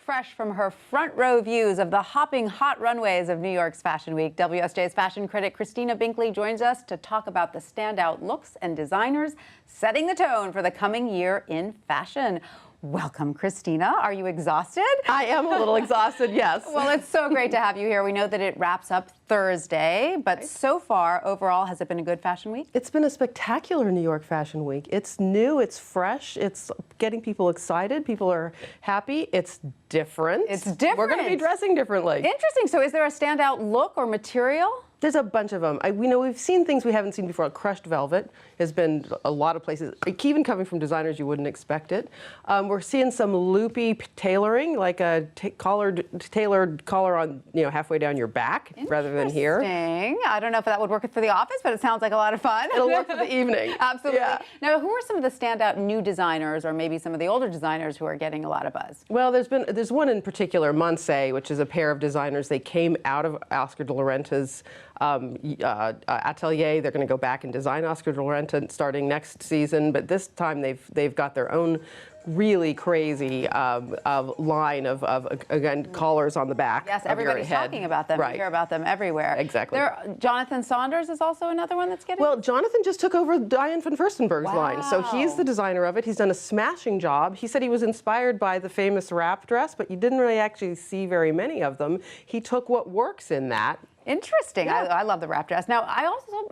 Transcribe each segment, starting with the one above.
fresh from her front row views of the hopping hot runways of New York's Fashion Week. WSJ's fashion critic Christina Binkley joins us to talk about the standout looks and designers setting the tone for the coming year in fashion. Welcome, Christina. Are you exhausted? I am a little exhausted, yes. Well, it's so great to have you here. We know that it wraps up Thursday, but so far, overall, has it been a good fashion week? It's been a spectacular New York Fashion Week. It's new, it's fresh, it's getting people excited. People are happy. It's different. It's different. We're going to be dressing differently. Interesting. So is there a standout look or material? There's a bunch of them. We've seen things we haven't seen before. Crushed velvet has been a lot of places, even coming from designers you wouldn't expect it. We're seeing some loopy tailoring, like a tailored collar on, halfway down your back rather than here. Interesting. I don't know if that would work for the office, but it sounds like a lot of fun. It'll work for the evening. Absolutely. Yeah. Now, who are some of the standout new designers, or maybe some of the older designers who are getting a lot of buzz? Well, there's one in particular, Monse, which is a pair of designers. They came out of Oscar de la Renta's atelier. They're going to go back and design Oscar de la Renta starting next season, but this time they've got their own really crazy line of again, collars on the back. Yes, everybody's talking about them. Right. We hear about them everywhere. Exactly. Jonathan Saunders is also another one that's getting. Well, Jonathan just took over Diane von Furstenberg's line, so he's the designer of it. He's done a smashing job. He said he was inspired by the famous wrap dress, but you didn't really actually see very many of them. He took what works in that. Interesting. Yeah. I love the wrap dress. Now,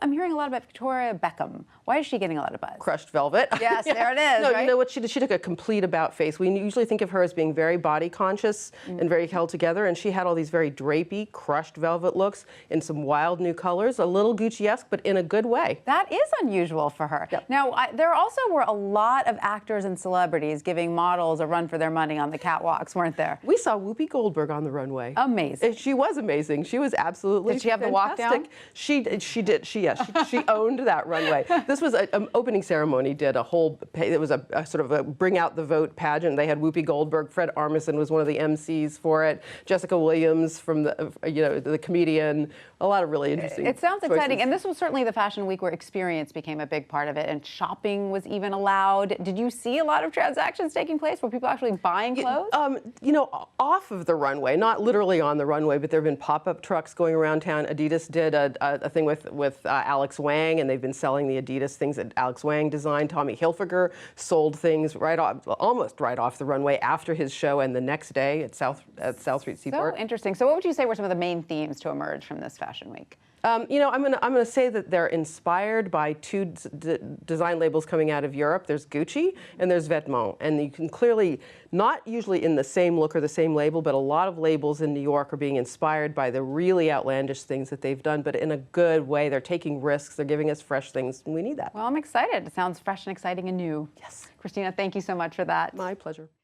I'm hearing a lot about Victoria Beckham. Why is she getting a lot of buzz? Crushed velvet. Yes, there it is. No, right? you know what she did? She took a complete about face. We usually think of her as being very body conscious and very held together, and she had all these very drapey, crushed velvet looks in some wild new colors, a little Gucci-esque, but in a good way. That is unusual for her. Yep. Now, there also were a lot of actors and celebrities giving models a run for their money on the catwalks, weren't there? We saw Whoopi Goldberg on the runway. Amazing. She was amazing. She was absolutely Did she have the walk down? She did. She owned that runway. This was an opening ceremony. Did a whole. It was a sort of a bring out the vote pageant. They had Whoopi Goldberg. Fred Armisen was one of the MCs for it. Jessica Williams from the comedian. A lot of really interesting. It sounds choices. exciting, and this was certainly the fashion week where experience became a big part of it, and shopping was even allowed. Did you see a lot of transactions taking place? Were people actually buying clothes? Off of the runway, not literally on the runway, but there have been pop-up trucks going around town. Adidas did a thing with Alex Wang, and they've been selling the Adidas things that Alex Wang designed. Tommy Hilfiger sold things almost right off the runway after his show, and the next day at South Street Seaport. So interesting. So what would you say were some of the main themes to emerge from this fashion week? I'm gonna say that they're inspired by two design labels coming out of Europe. There's Gucci and there's Vetements, and you can clearly, not usually in the same look or the same label, but a lot of labels in New York are being inspired by the really outlandish things that they've done, but in a good way. They're taking risks. They're giving us fresh things, and we need that. Well, I'm excited. It sounds fresh and exciting and new. Yes. Christina, thank you so much for that. My pleasure.